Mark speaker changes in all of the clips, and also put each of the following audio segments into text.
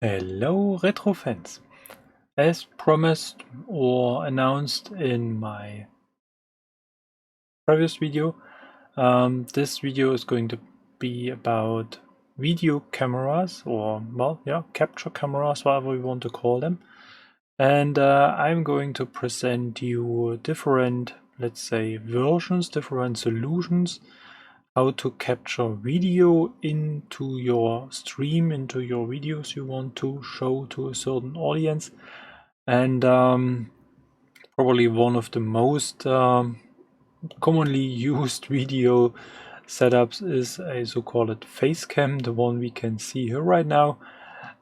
Speaker 1: Hello retro fans! As promised or announced in my previous video, this video is going to be about video cameras or, well, yeah, capture cameras, whatever we want to call them. And I'm going to present you different, let's say, versions, different solutions, how to capture video into your stream, into your videos you want to show to a certain audience. And probably one of the most commonly used video setups is a so-called face cam, the one we can see here right now.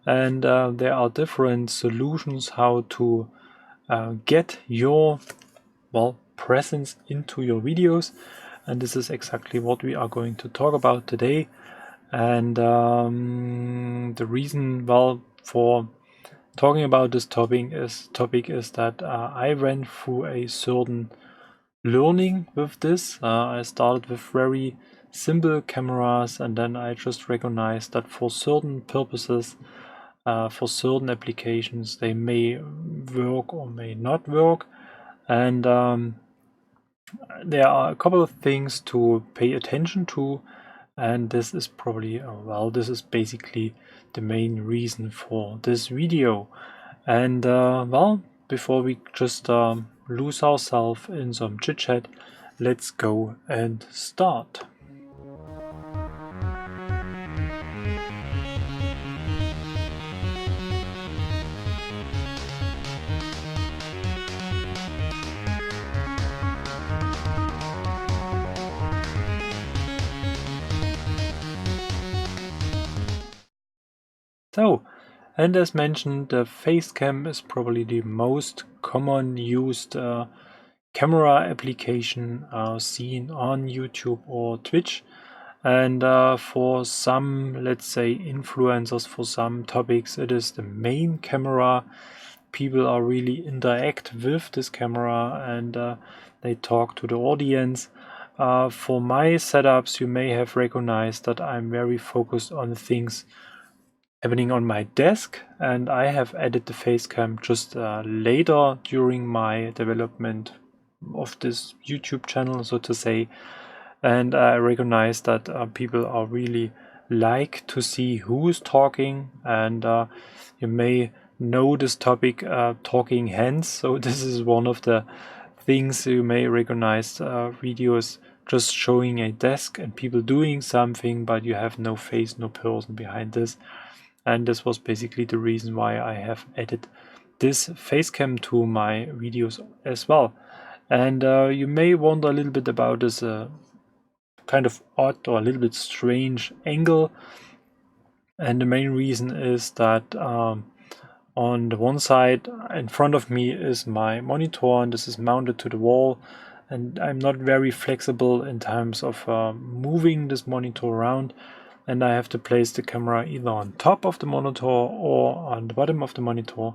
Speaker 1: And there are different solutions how to get your presence into your videos, and this is exactly what we are going to talk about today. And the reason, for talking about this topic is that I went through a certain learning with this. I started with very simple cameras, and then I just recognized that for certain purposes, for certain applications, they may work or may not work. And there are a couple of things to pay attention to, and this is probably, this is basically the main reason for this video. And before we just lose ourselves in some chit chat, let's go and start. So, and as mentioned, the face cam is probably the most common used camera application seen on YouTube or Twitch. And for some, let's say, influencers, for some topics, it is the main camera. People are really interact with this camera, and they talk to the audience. For my setups, you may have recognized that I'm very focused on things happening on my desk, and I have added the face cam just later during my development of this YouTube channel, so to say. And I recognize that people are really like to see who's talking, and you may know this topic, talking hands. So this is one of the things you may recognize, videos just showing a desk and people doing something, but you have no face, no person behind this. And this was basically the reason why I have added this face cam to my videos as well. And you may wonder a little bit about this kind of odd or a little bit strange angle. And the main reason is that on the one side in front of me is my monitor, and this is mounted to the wall, and I'm not very flexible in terms of moving this monitor around, and I have to place the camera either on top of the monitor or on the bottom of the monitor.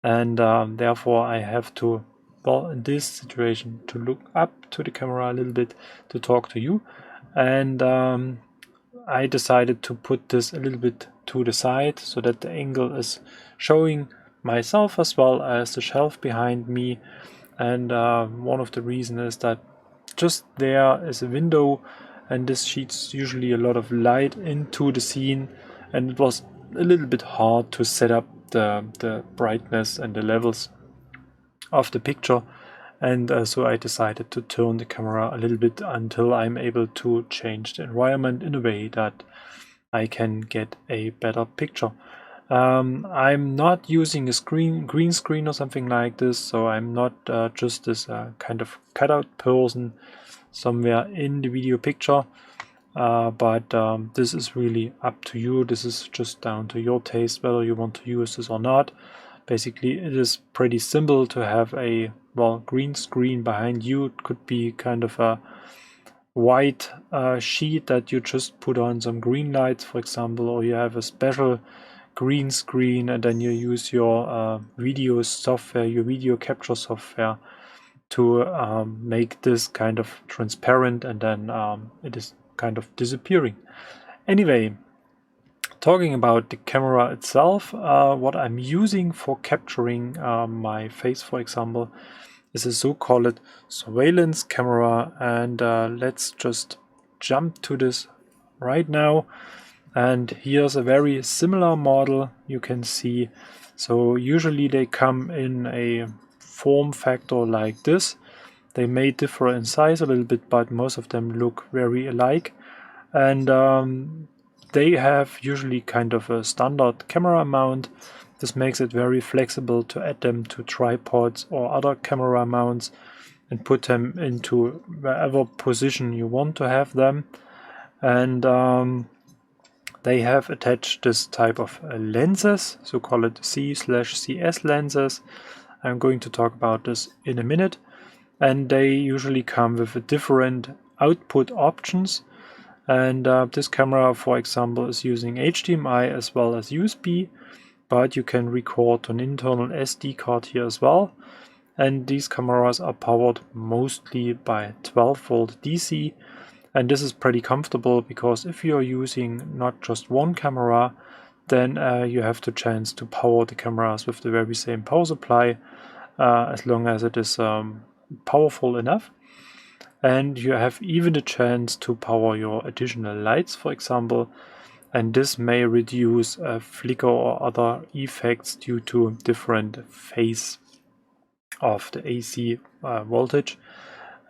Speaker 1: And therefore I have to, in this situation, to look up to the camera a little bit to talk to you. And I decided to put this a little bit to the side so that the angle is showing myself as well as the shelf behind me. And one of the reasons is that just there is a window, and this sheds usually a lot of light into the scene, and it was a little bit hard to set up the brightness and the levels of the picture. And so I decided to turn the camera a little bit until I'm able to change the environment in a way that I can get a better picture. I'm not using a green screen or something like this, so I'm not just this kind of cutout person somewhere in the video picture. But this is really up to you. This is just down to your taste whether you want to use this or not. Basically, it is pretty simple to have a green screen behind you. It could be kind of a white sheet that you just put on some green lights, for example, or you have a special green screen, and then you use your video software, your video capture software, to make this kind of transparent, and then it is kind of disappearing. Anyway, Talking about the camera itself, what I'm using for capturing my face, for example, is a so-called surveillance camera, and let's just jump to this right now. And here's a very similar model you can see. So usually they come in a form factor like this. They may differ in size a little bit, but most of them look very alike. And they have usually kind of a standard camera mount. This makes it very flexible to add them to tripods or other camera mounts and put them into wherever position you want to have them. And they have attached this type of lenses, so call it C/CS lenses. I'm going to talk about this in a minute. And they usually come with different output options. And this camera, for example, is using HDMI as well as USB, but you can record an internal SD card here as well. And these cameras are powered mostly by 12-volt DC. And this is pretty comfortable because if you're using not just one camera, then you have the chance to power the cameras with the very same power supply, as long as it is powerful enough. And you have even the chance to power your additional lights, for example, and this may reduce flicker or other effects due to different phase of the AC voltage,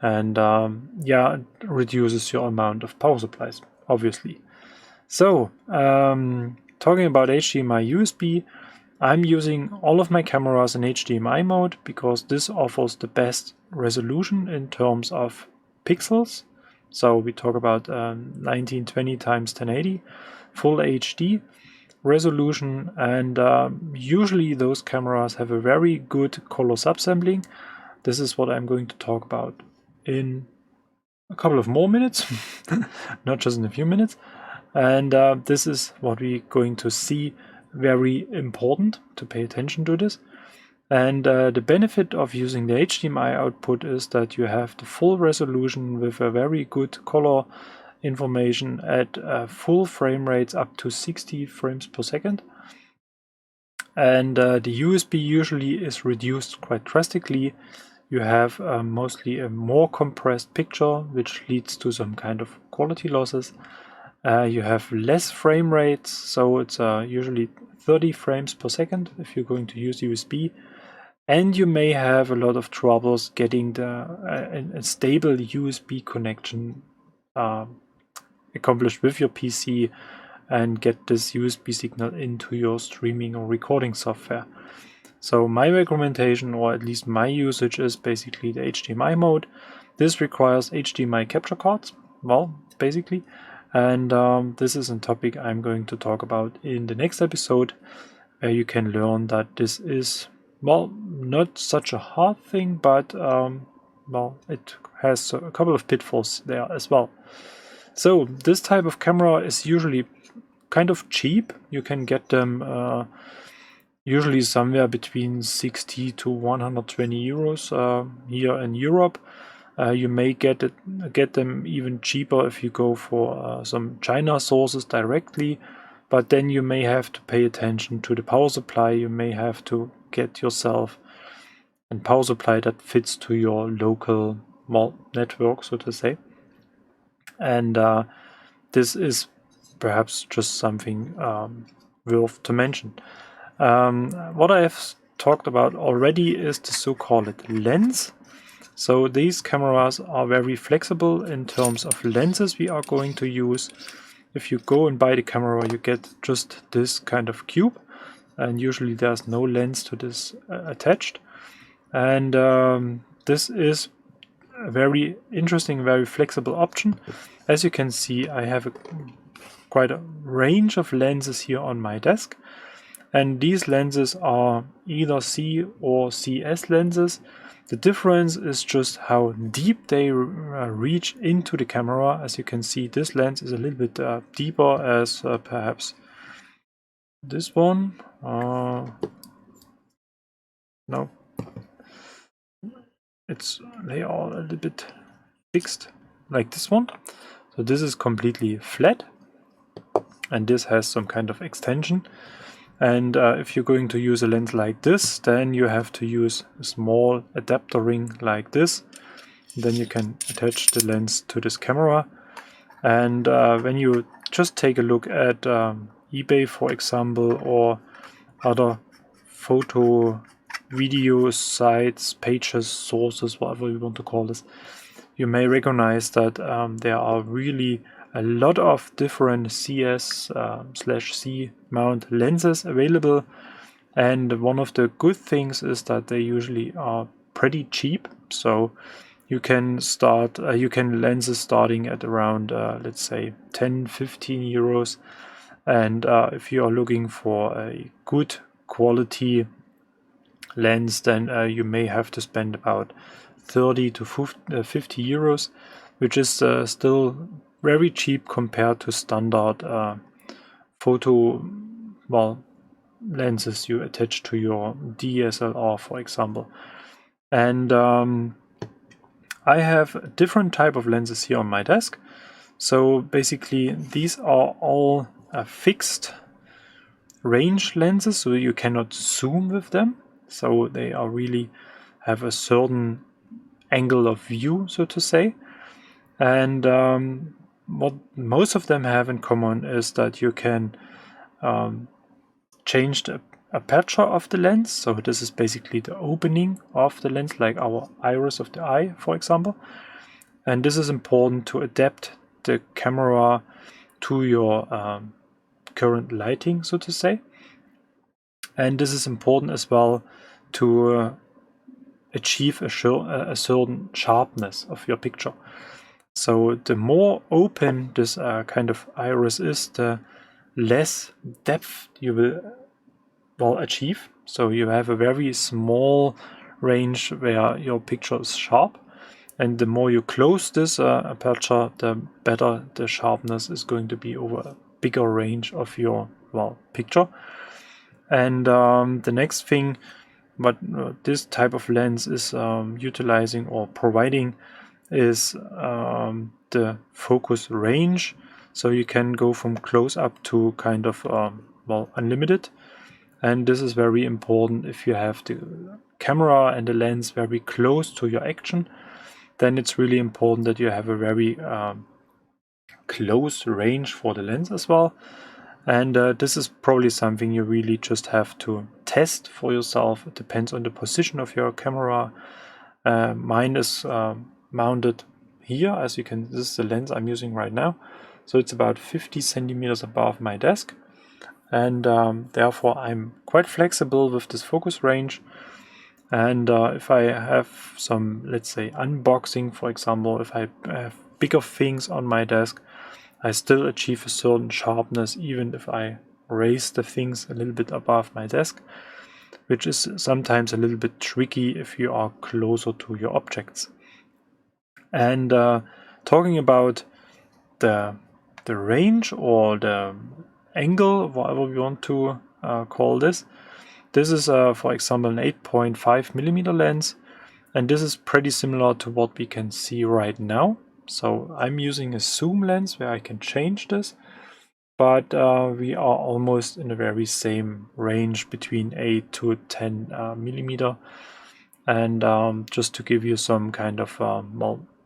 Speaker 1: and yeah, it reduces your amount of power supplies, obviously. So talking about HDMI USB, I'm using all of my cameras in HDMI mode because this offers the best resolution in terms of pixels. So we talk about 1920 x 1080 full HD resolution, and usually those cameras have a very good color subsampling. This is what I'm going to talk about in a couple of more minutes, not just in a few minutes. And this is what we're going to see, very important to pay attention to this. And the benefit of using the HDMI output is that you have the full resolution with a very good color information at full frame rates up to 60 frames per second. And the USB usually is reduced quite drastically. You have mostly a more compressed picture, which leads to some kind of quality losses. You have less frame rates, so it's usually 30 frames per second if you're going to use USB. And you may have a lot of troubles getting a stable USB connection accomplished with your PC and get this USB signal into your streaming or recording software. So my recommendation, or at least my usage, is basically the HDMI mode. This requires HDMI capture cards, well, basically. And this is a topic I'm going to talk about in the next episode, where you can learn that this is, well, not such a hard thing, but well, it has a couple of pitfalls there as well. So this type of camera is usually kind of cheap. You can get them usually somewhere between 60 to 120 euros here in Europe. You may get them even cheaper if you go for some China sources directly, but then you may have to pay attention to the power supply. You may have to get yourself a power supply that fits to your local network, so to say. And this is perhaps just something worth to mention. What I have talked about already is the so-called lens. So these cameras are very flexible in terms of lenses we are going to use. If you go and buy the camera, you get just this kind of cube, and usually there's no lens to this attached. And this is a very interesting, very flexible option. As you can see, I have quite a range of lenses here on my desk, and these lenses are either C or CS lenses. The difference is just how deep they reach into the camera. As you can see, this lens is a little bit deeper as perhaps this one. No, they are a little bit fixed like this one. So this is completely flat, and this has some kind of extension. And if you're going to use a lens like this, then you have to use a small adapter ring like this. Then you can attach the lens to this camera. And when you just take a look at eBay, for example, or other photo video sites, pages, sources, whatever you want to call this, you may recognize that there are really a lot of different CS/C mount lenses available. And one of the good things is that they usually are pretty cheap. So you can start, lenses starting at around, let's say 10-15 euros. And if you are looking for a good quality lens, then you may have to spend about 30 to 50 euros, which is still very cheap compared to standard photo, lenses you attach to your DSLR, for example. And I have a different type of lenses here on my desk. So basically these are all fixed range lenses, so you cannot zoom with them. So they are really have a certain angle of view, so to say. And what most of them have in common is that you can change the aperture of the lens. So this is basically the opening of the lens, like our iris of the eye, for example. And this is important to adapt the camera to your current lighting, so to say. And this is important as well to achieve a certain sharpness of your picture. So the more open this kind of iris is, the less depth you will achieve. So you have a very small range where your picture is sharp, and the more you close this aperture, the better the sharpness is going to be over a bigger range of your picture. And the next thing what this type of lens is utilizing or providing is the focus range. So you can go from close up to kind of unlimited. And this is very important if you have the camera and the lens very close to your action. Then it's really important that you have a very close range for the lens as well. And this is probably something you really just have to test for yourself. It depends on the position of your camera. Mine is mounted here, as you can. This is the lens I'm using right now, so it's about 50 centimeters above my desk, and therefore I'm quite flexible with this focus range. And if I have some, let's say, unboxing, for example, if I have bigger things on my desk, I still achieve a certain sharpness even if I raise the things a little bit above my desk, which is sometimes a little bit tricky if you are closer to your objects. And talking about the range or the angle, whatever we want to call this, this is for example an 8.5 millimeter lens, and this is pretty similar to what we can see right now. So I'm using a zoom lens where I can change this, but we are almost in the very same range between 8 to 10 millimeter. And just to give you some kind of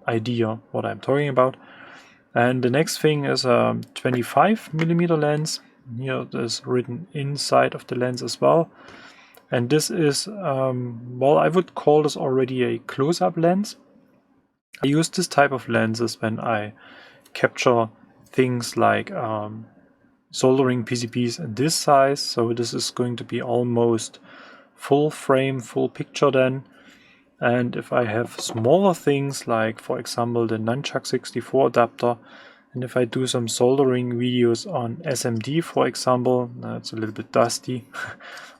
Speaker 1: idea what I'm talking about. And the next thing is a 25 millimeter lens. Here there's written inside of the lens as well. And this is, I would call this already a close-up lens. I use this type of lenses when I capture things like soldering PCBs in this size. So this is going to be almost full frame, full picture then. And if I have smaller things like, for example, the Nunchuck 64 adapter, and if I do some soldering videos on SMD, for example, it's a little bit dusty,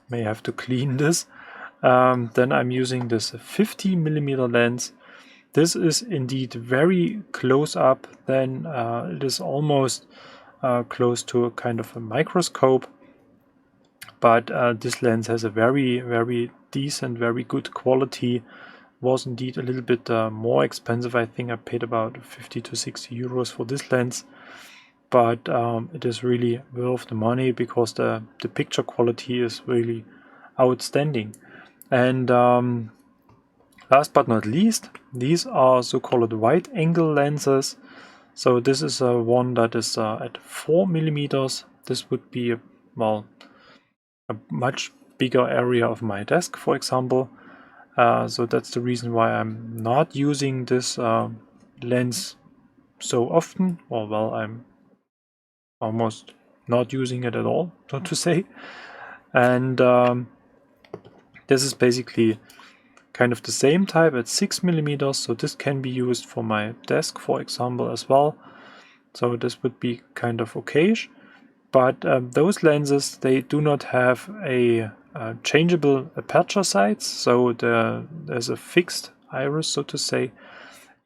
Speaker 1: may have to clean this, then I'm using this 50 millimeter lens. This is indeed very close up, then it is almost close to a kind of a microscope, but this lens has a very, very decent, very good quality. Was indeed a little bit more expensive. I think I paid about 50 to 60 euros for this lens, but it is really worth the money because the picture quality is really outstanding. And last but not least, these are so-called wide angle lenses. So this is one that is at 4 millimeters. This would be well, a much bigger area of my desk, for example. So that's the reason why I'm not using this lens so often, or well, I'm almost not using it at all, so to say. And this is basically kind of the same type at 6 millimeters, so this can be used for my desk, for example, as well. So this would be kind of okayish. But those lenses, they do not have a changeable aperture size, so there's a fixed iris, so to say,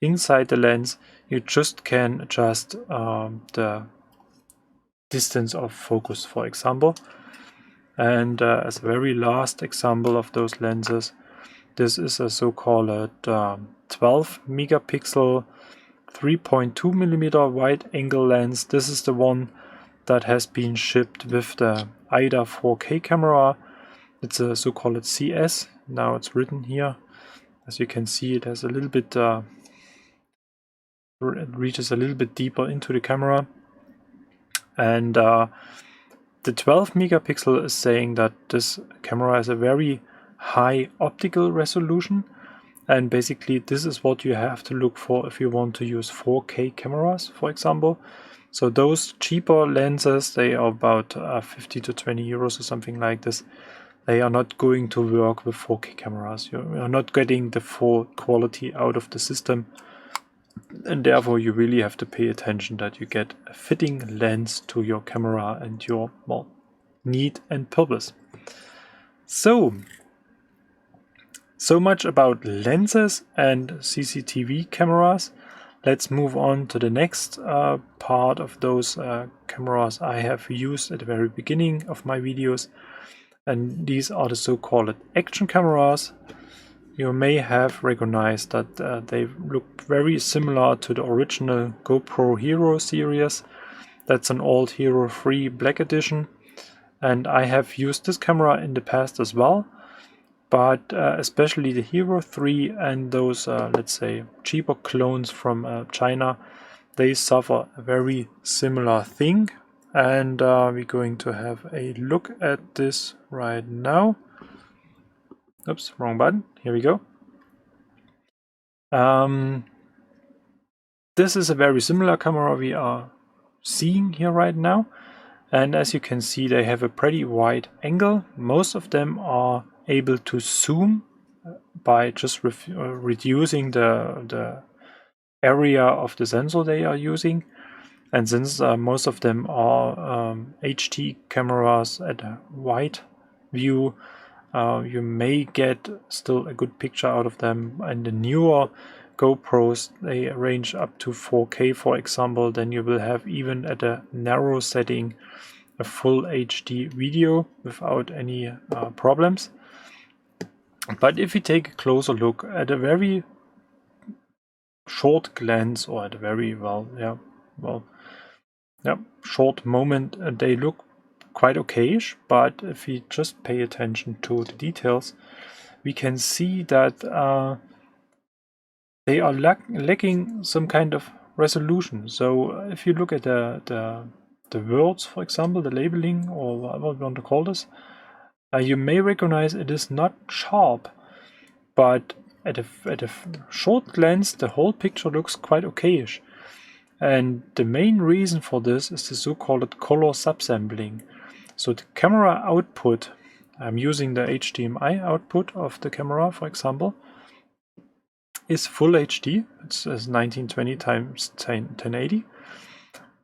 Speaker 1: inside the lens. You just can adjust the distance of focus, for example. And as a very last example of those lenses, this is a so-called 12 megapixel 3.2 millimeter wide angle lens. This is the one that has been shipped with the IDA 4K camera. It's a so-called CS. Now it's written here. As you can see, it has a little bit, it reaches a little bit deeper into the camera. And the 12 megapixel is saying that this camera has a very high optical resolution. And basically this is what you have to look for if you want to use 4K cameras, for example. So those cheaper lenses, they are about 50 to 20 euros or something like this. They are not going to work with 4K cameras. You're not getting the full quality out of the system. And therefore you really have to pay attention that you get a fitting lens to your camera and your need and purpose. So much about lenses and CCTV cameras. Let's move on to the next part of those cameras I have used at the very beginning of my videos. And these are the so-called action cameras. You may have recognized that they look very similar to the original GoPro Hero series. That's an old Hero 3 Black Edition. And I have used this camera in the past as well. But especially the Hero 3 and those, let's say, cheaper clones from China, they suffer a very similar thing. And we're going to have a look at this right now. Oops, wrong button. Here we go. This is a very similar camera we are seeing here right now. And as you can see, they have a pretty wide angle. Most of them are able to zoom by just reducing the area of the sensor they are using. And since most of them are HD cameras at a wide view, you may get still a good picture out of them. And the newer GoPros, they range up to 4K, for example. Then you will have, even at a narrow setting, a full HD video without any problems. But if we take a closer look at a very short glance, or at a very short moment, they look quite okayish. But if we just pay attention to the details, we can see that they are lacking some kind of resolution. So if you look at the words, for example, the labeling, or whatever you want to call this, you may recognize it is not sharp, but at a short glance, the whole picture looks quite okayish. And the main reason for this is the so-called color subsampling. So the camera output, I'm using the HDMI output of the camera, for example, is full HD. It's 1920 times 1080.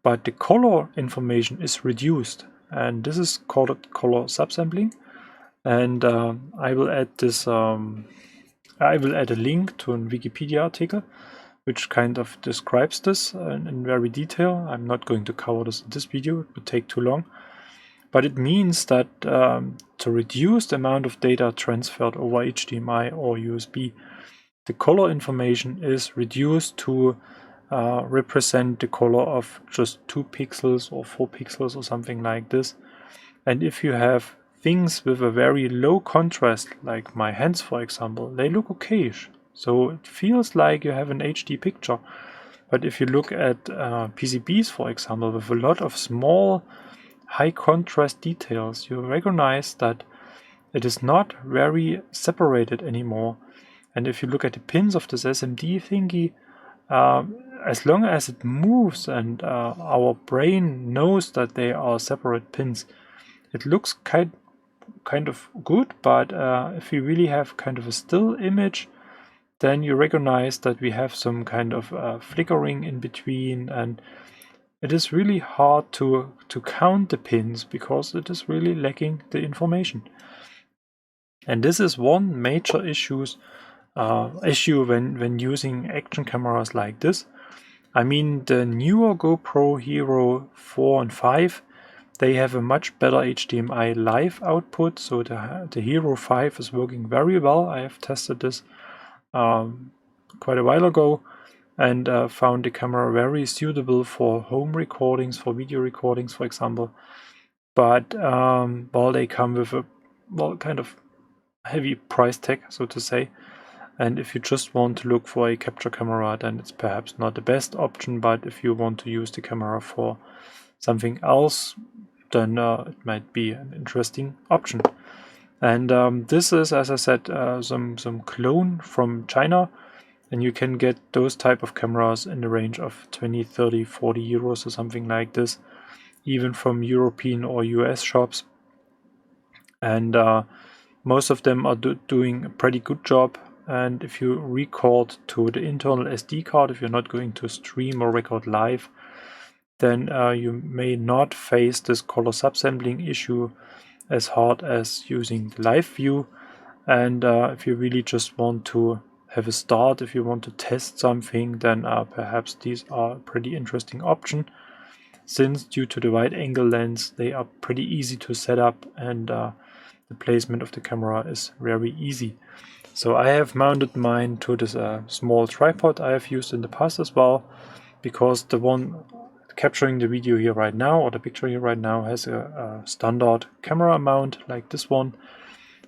Speaker 1: But the color information is reduced, and this is called color subsampling. And I will add this. I will add a link to a Wikipedia article which kind of describes this in very detail. I'm not going to cover this in this video, it would take too long. But it means that to reduce the amount of data transferred over HDMI or USB, the color information is reduced to represent the color of just 2 pixels or 4 pixels or something like this. And if you have things with a very low contrast, like my hands for example, they look okayish. So it feels like you have an HD picture. But if you look at PCBs for example, with a lot of small high contrast details, you recognize that it is not very separated anymore. And if you look at the pins of this SMD thingy, as long as it moves and our brain knows that they are separate pins, it looks kind of good. But if you really have kind of a still image, then you recognize that we have some kind of flickering in between, and it is really hard to count the pins because it is really lacking the information. And this is one major issue when using action cameras like this. I mean, the newer GoPro Hero 4 and 5, they have a much better HDMI live output, so the Hero 5 is working very well. I have tested this quite a while ago and found the camera very suitable for home recordings, for video recordings, for example. But well, they come with a kind of heavy price tag, so to say. And if you just want to look for a capture camera, then it's perhaps not the best option. But if you want to use the camera for something else, then it might be an interesting option. And this is, as I said, some clone from China, and you can get those type of cameras in the range of 20, 30, 40 euros or something like this, even from European or US shops. And most of them are doing a pretty good job. And if you record to the internal SD card, if you're not going to stream or record live, then you may not face this color subsampling issue as hard as using the live view. And if you really just want to have a start, if you want to test something, then perhaps these are a pretty interesting option, since due to the wide angle lens, they are pretty easy to set up, and the placement of the camera is very easy. So I have mounted mine to this small tripod I have used in the past as well, because the one capturing the video here right now, or the picture here right now, has a standard camera mount like this one.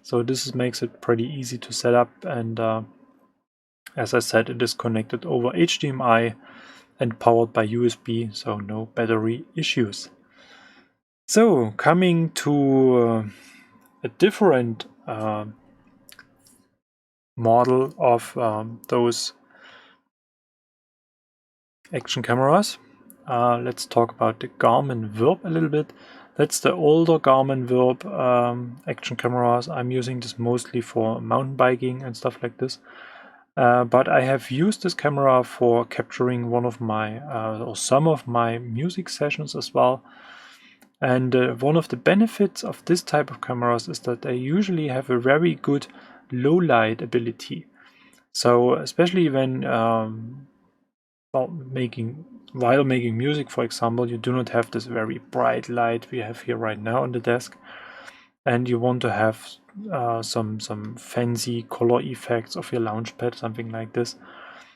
Speaker 1: So this makes it pretty easy to set up, and as I said, it is connected over HDMI and powered by USB, so no battery issues. So coming to a different model of those action cameras. Let's talk about the Garmin Verb a little bit. That's the older Garmin Verb action cameras. I'm using this mostly for mountain biking and stuff like this. But I have used this camera for capturing one of my or some of my music sessions as well. And one of the benefits of this type of cameras is that they usually have a very good low light ability. So especially when while making music, for example, you do not have this very bright light we have here right now on the desk, and you want to have some fancy color effects of your launch pad, something like this.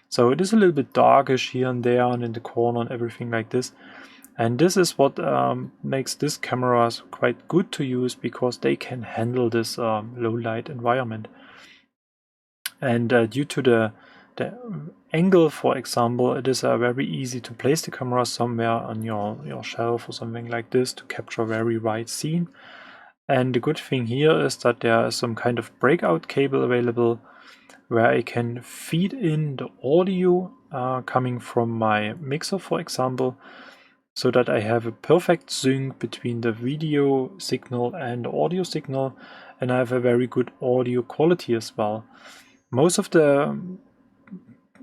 Speaker 1: So it is a little bit darkish here and there and in the corner and everything like this. And this is what makes these cameras quite good to use, because they can handle this low light environment. And due to the angle, for example, it is very easy to place the camera somewhere on your shelf or something like this to capture a very wide scene. And the good thing here is that there is some kind of breakout cable available where I can feed in the audio coming from my mixer, for example, so that I have a perfect sync between the video signal and the audio signal, and I have a very good audio quality as well. Most of the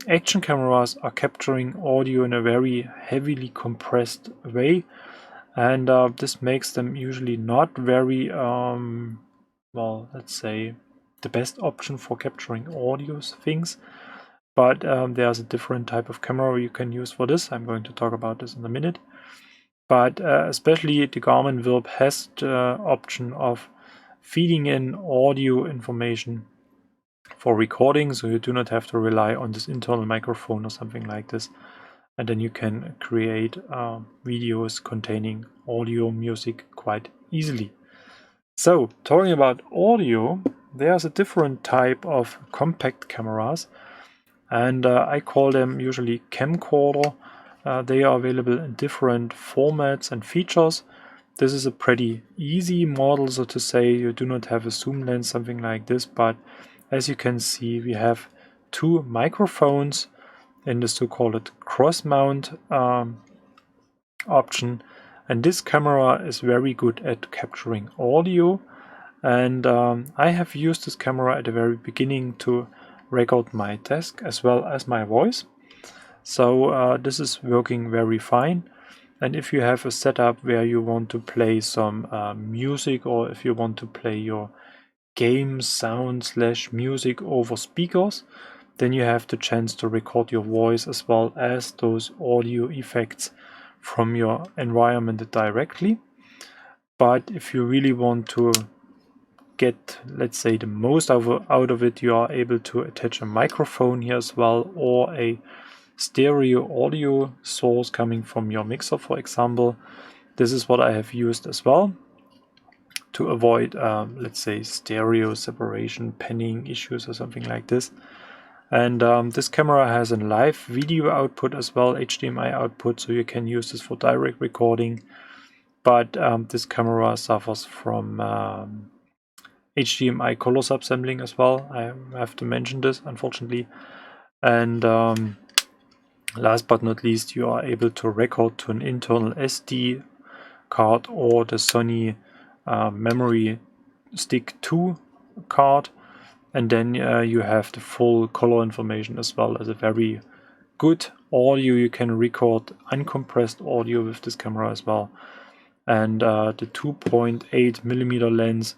Speaker 1: action cameras are capturing audio in a very heavily compressed way, and this makes them usually not very, well, let's say, the best option for capturing audio things. But there's a different type of camera you can use for this. I'm going to talk about this in a minute. But especially the Garmin Verb has the option of feeding in audio information for recording, so you do not have to rely on this internal microphone or something like this. and then you can create videos containing audio, music quite easily. So, talking about audio, there's a different type of compact cameras, and I call them usually camcorder. They are available in different formats and features. This is a pretty easy model, so to say. You do not have a zoom lens, something like this, but as you can see, we have two microphones in the so-called cross mount option, and this camera is very good at capturing audio, and I have used this camera at the very beginning to record my desk as well as my voice. So this is working very fine. And if you have a setup where you want to play some music, or if you want to play your game sound / music over speakers, then you have the chance to record your voice as well as those audio effects from your environment directly. But if you really want to get, let's say, the most out of it, you are able to attach a microphone here as well, or a stereo audio source coming from your mixer, for example. This is what I have used as well to avoid, let's say, stereo separation, panning issues or something like this. And this camera has a live video output as well, HDMI output, so you can use this for direct recording. But this camera suffers from HDMI color subsampling as well. I have to mention this, unfortunately. And last but not least, you are able to record to an internal SD card or the Sony memory stick 2 card, and then you have the full color information as well as a very good audio. You can record uncompressed audio with this camera as well, and the 2.8mm lens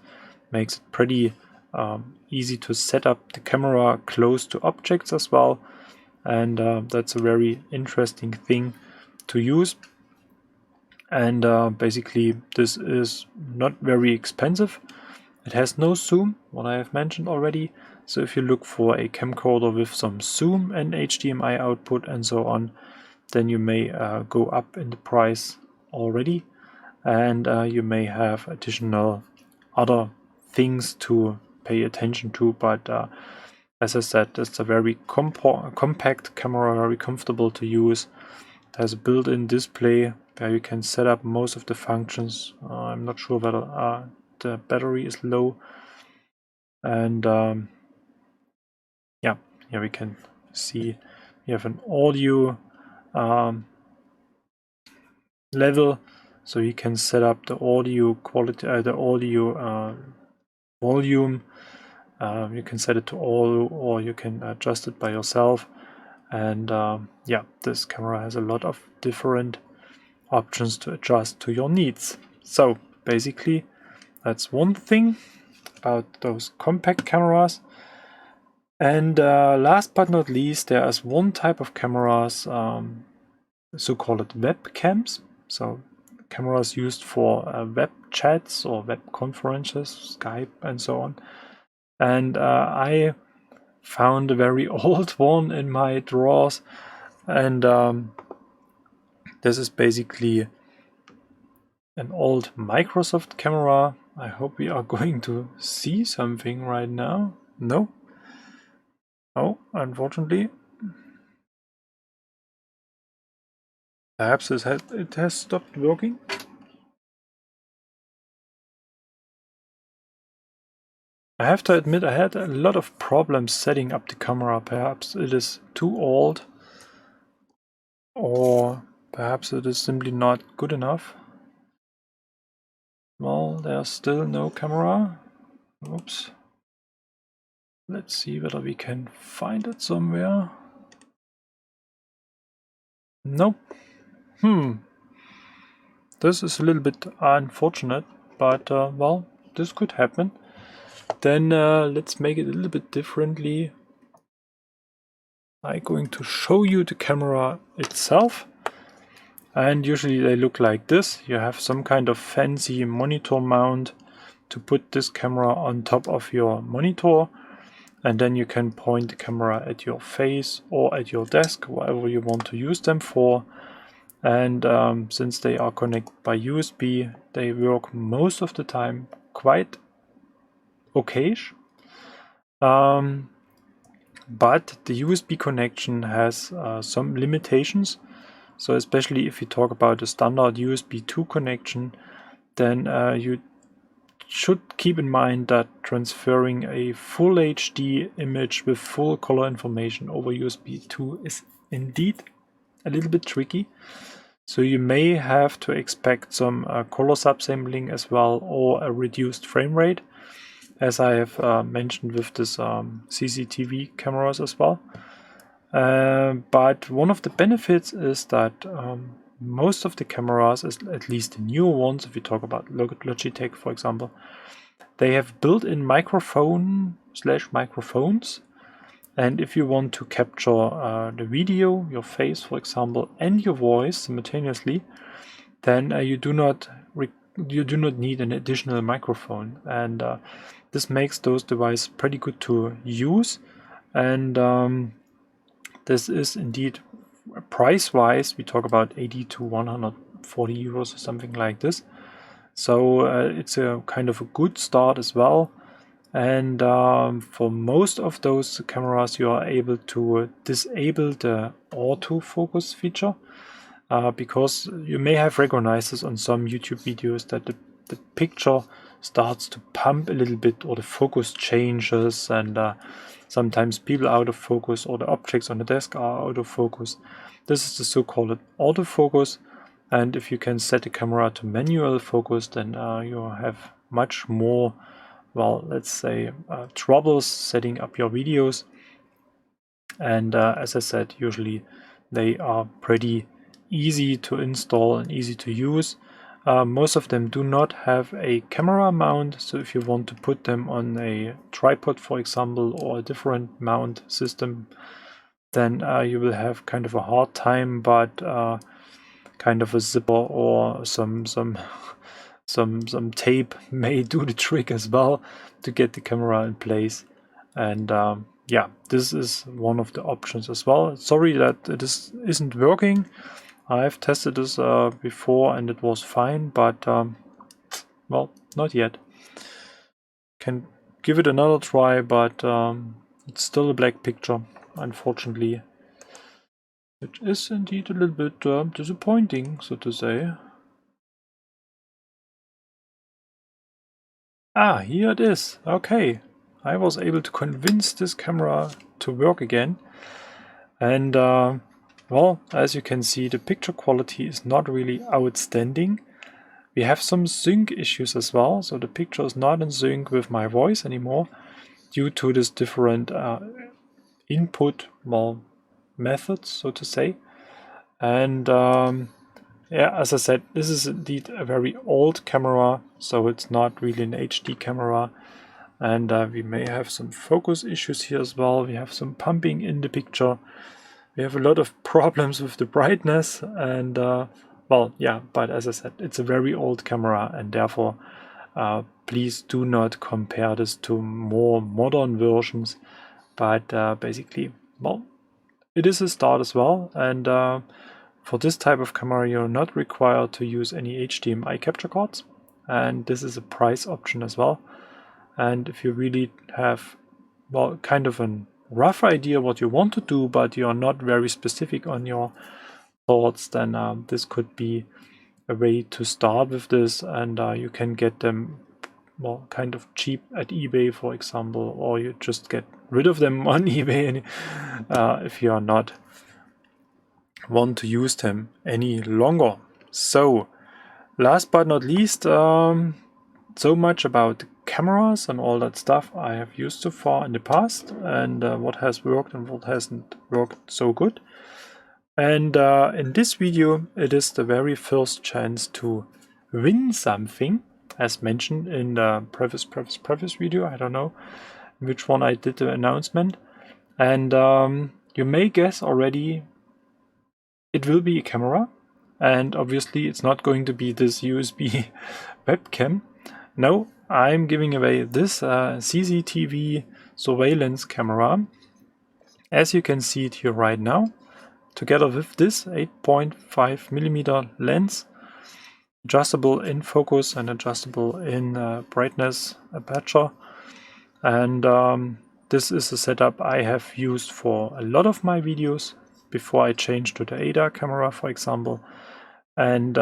Speaker 1: makes it pretty easy to set up the camera close to objects as well, and that's a very interesting thing to use. And basically this is not very expensive. It has no zoom, what I have mentioned already. So if you look for a camcorder with some zoom and HDMI output and so on, then you may go up in the price already, and you may have additional other things to pay attention to. But as I said, it's a very compact camera, very comfortable to use. It has a built-in display where you can set up most of the functions. I'm not sure whether the battery is low, and yeah, here we can see we have an audio level, so you can set up the audio quality, the audio volume. You can set it to all, or you can adjust it by yourself. And yeah, this camera has a lot of different options to adjust to your needs. So basically, that's one thing about those compact cameras. And last but not least, there is one type of cameras, so-called webcams. So cameras used for web chats or web conferences, Skype and so on. And I found a very old one in my drawers, and this is basically an old Microsoft camera. I hope we are going to see something right now. No? Oh, unfortunately. Perhaps it has stopped working. I have to admit I had a lot of problems setting up the camera. Perhaps it is too old, or perhaps it is simply not good enough. Well, there's still no camera. Oops. Let's see whether we can find it somewhere. Nope. This is a little bit unfortunate, but well, this could happen. Then let's make it a little bit differently. I'm going to show you the camera itself. And usually they look like this. You have some kind of fancy monitor mount to put this camera on top of your monitor. and then you can point the camera at your face or at your desk, whatever you want to use them for. And since they are connected by USB, they work most of the time quite okay-ish. But the USB connection has some limitations. So especially if you talk about a standard USB 2 connection, then you should keep in mind that transferring a full HD image with full color information over USB 2 is indeed a little bit tricky. So you may have to expect some color subsampling as well, or a reduced frame rate, as I have mentioned with this CCTV cameras as well. But one of the benefits is that most of the cameras, at least the newer ones, if you talk about Logitech for example, they have built-in microphones, and if you want to capture the video, your face for example, and your voice simultaneously, then you do not need an additional microphone, and this makes those devices pretty good to use. And this is indeed, price-wise, we talk about 80 to 140 euros or something like this. So it's a kind of a good start as well. And for most of those cameras, you are able to disable the autofocus feature, because you may have recognized this on some YouTube videos that the picture starts to pump a little bit, or the focus changes, and sometimes people are out of focus, or the objects on the desk are out of focus. This is the so-called autofocus, and if you can set the camera to manual focus, then you have much more, well, let's say, troubles setting up your videos. And as I said, usually they are pretty easy to install and easy to use. Most of them do not have a camera mount, so if you want to put them on a tripod, for example, or a different mount system, then you will have kind of a hard time, but kind of a zipper or some tape may do the trick as well to get the camera in place. And yeah, this is one of the options as well. Sorry that it isn't working. I've tested this before and it was fine, but well, not yet. Can give it another try, but it's still a black picture, unfortunately, which is indeed a little bit disappointing, so to say. Ah, here it is. Okay, I was able to convince this camera to work again, and well, as you can see, the picture quality is not really outstanding. We have some sync issues as well, so the picture is not in sync with my voice anymore due to this different input methods, so to say. And yeah, as I said, this is indeed a very old camera, so it's not really an HD camera. And we may have some focus issues here as well. We have some pumping in the picture. We have a lot of problems with the brightness, and well, yeah, but as I said, it's a very old camera, and therefore please do not compare this to more modern versions. But basically, well, it is a start as well, and for this type of camera you're not required to use any HDMI capture cards, and this is a price option as well. And if you really have, well, kind of a rough idea what you want to do, but you're not very specific on your thoughts, then this could be a way to start with this, and you can get them, well, kind of cheap at eBay, for example, or you just get rid of them on eBay if you are not want to use them any longer. So last but not least, so much about cameras and all that stuff I have used so far in the past, and what has worked and what hasn't worked so good. And in this video, it is the very first chance to win something, as mentioned in the previous video. I don't know which one I did the announcement. And you may guess already, it will be a camera. And obviously it's not going to be this USB webcam. No, I'm giving away this CCTV surveillance camera, as you can see it here right now, together with this 8.5mm lens, adjustable in focus and adjustable in brightness aperture. And this is a setup I have used for a lot of my videos before I changed to the ADA camera, for example. And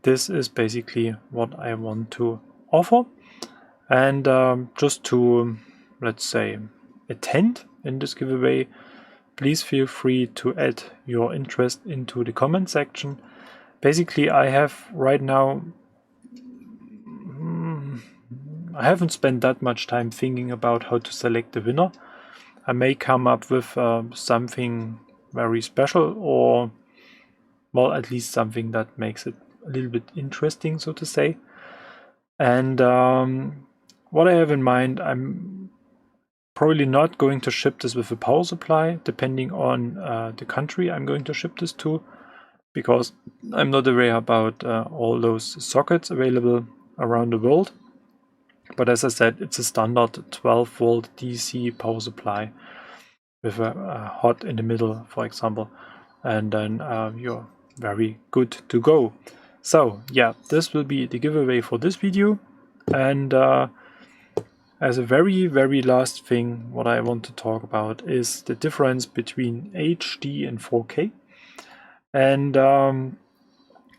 Speaker 1: this is basically what I want to offer. And just to, let's say, attend in this giveaway, please feel free to add your interest into the comment section. Basically, I have right now, I haven't spent that much time thinking about how to select the winner. I may come up with something very special, or, well, at least something that makes it a little bit interesting, so to say. And what I have in mind, I'm probably not going to ship this with a power supply, depending on the country I'm going to ship this to, because I'm not aware about all those sockets available around the world. But as I said, it's a standard 12-volt DC power supply with a hot in the middle, for example, and then you're very good to go. So yeah, this will be the giveaway for this video. And as a very last thing, what I want to talk about is the difference between HD and 4K. And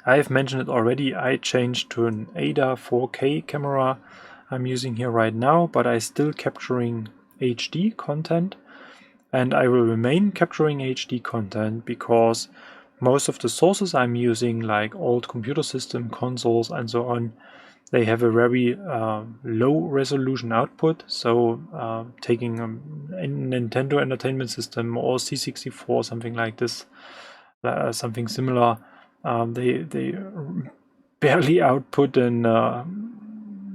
Speaker 1: I've mentioned it already, I changed to an ADA 4K camera I'm using here right now, but I'm still capturing HD content. And I will remain capturing HD content because most of the sources I'm using, like old computer system consoles and so on, they have a very low resolution output. So taking a Nintendo Entertainment System or C64, something like this, something similar, they barely output an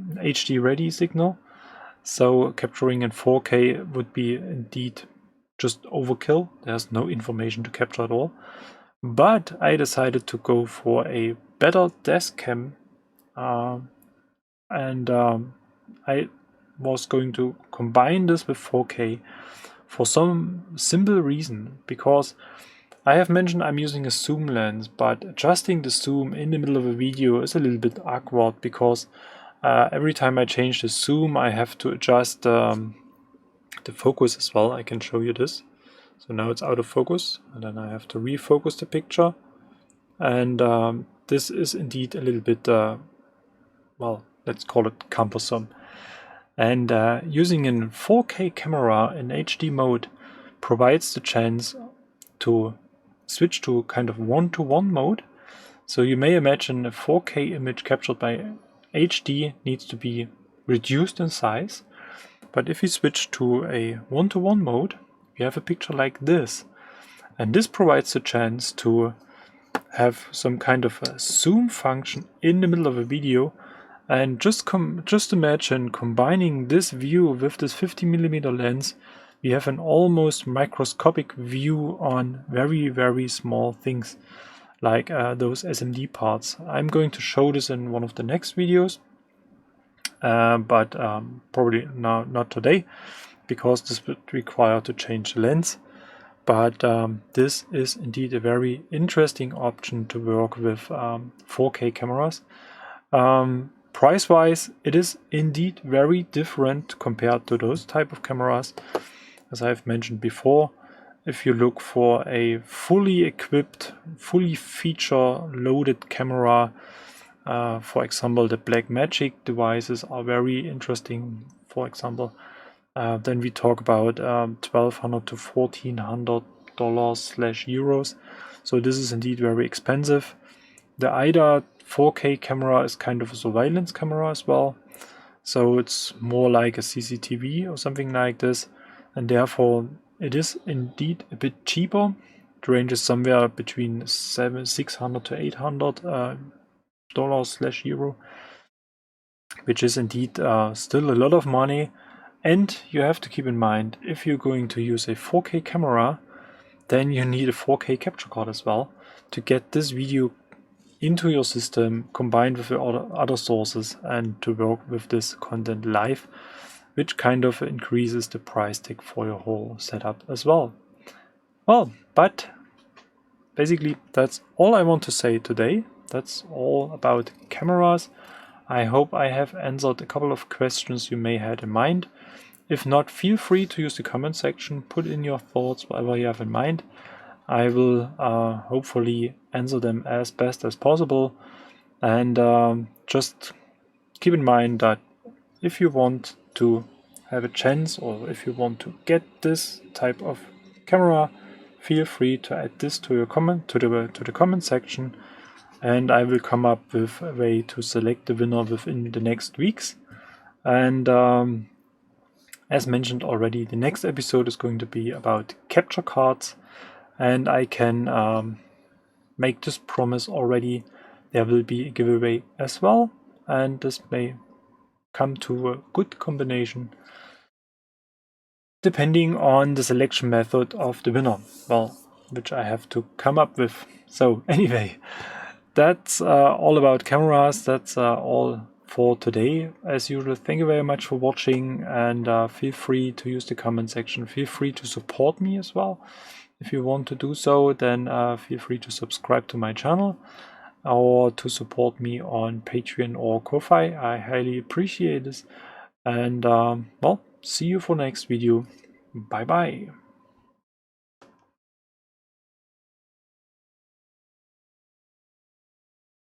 Speaker 1: HD ready signal. So capturing in 4K would be indeed just overkill. There's no information to capture at all. But I decided to go for a better desk cam, and I was going to combine this with 4K for some simple reason, because I have mentioned I'm using a zoom lens, but adjusting the zoom in the middle of a video is a little bit awkward, because every time I change the zoom, I have to adjust the focus as well. I can show you this. So now it's out of focus, and then I have to refocus the picture. And this is indeed a little bit, well, let's call it cumbersome. And using a 4K camera in HD mode provides the chance to switch to kind of one-to-one mode. So you may imagine a 4K image captured by HD needs to be reduced in size. But if we switch to a one-to-one mode, we have a picture like this. And this provides the chance to have some kind of a zoom function in the middle of a video. And just imagine combining this view with this 50mm lens, we have an almost microscopic view on very small things, like those SMD parts. I'm going to show this in one of the next videos, but probably not today, because this would require to change the lens. But this is indeed a very interesting option to work with 4K cameras. Price-wise, it is indeed very different compared to those type of cameras. As I've mentioned before, if you look for a fully equipped, fully feature-loaded camera, for example, the Blackmagic devices are very interesting, for example. Then we talk about $1,200 to $1,400/euros. So this is indeed very expensive. The AIDA 4K camera is kind of a surveillance camera as well. So it's more like a CCTV or something like this. And therefore it is indeed a bit cheaper. The range is somewhere between $600 to $800/euro, which is indeed still a lot of money. And you have to keep in mind, if you're going to use a 4K camera, then you need a 4K capture card as well to get this video into your system combined with the other sources and to work with this content live, which kind of increases the price tag for your whole setup as well. Well, but basically that's all I want to say today. That's all about cameras. I hope I have answered a couple of questions you may have in mind. If not, feel free to use the comment section, put in your thoughts, whatever you have in mind. I will hopefully answer them as best as possible. And just keep in mind that if you want to have a chance, or if you want to get this type of camera, feel free to add this to your comment to the comment section, and I will come up with a way to select the winner within the next weeks. And as mentioned already, the next episode is going to be about capture cards, and I can make this promise already. There will be a giveaway as well, and this may come to a good combination depending on the selection method of the winner, well, which I have to come up with. So anyway, that's all about cameras. That's all for today. As usual, thank you very much for watching, and feel free to use the comment section. Feel free to support me as well. If you want to do so, then feel free to subscribe to my channel or to support me on Patreon or Ko-Fi. I highly appreciate this. And well, see you for next video. Bye bye.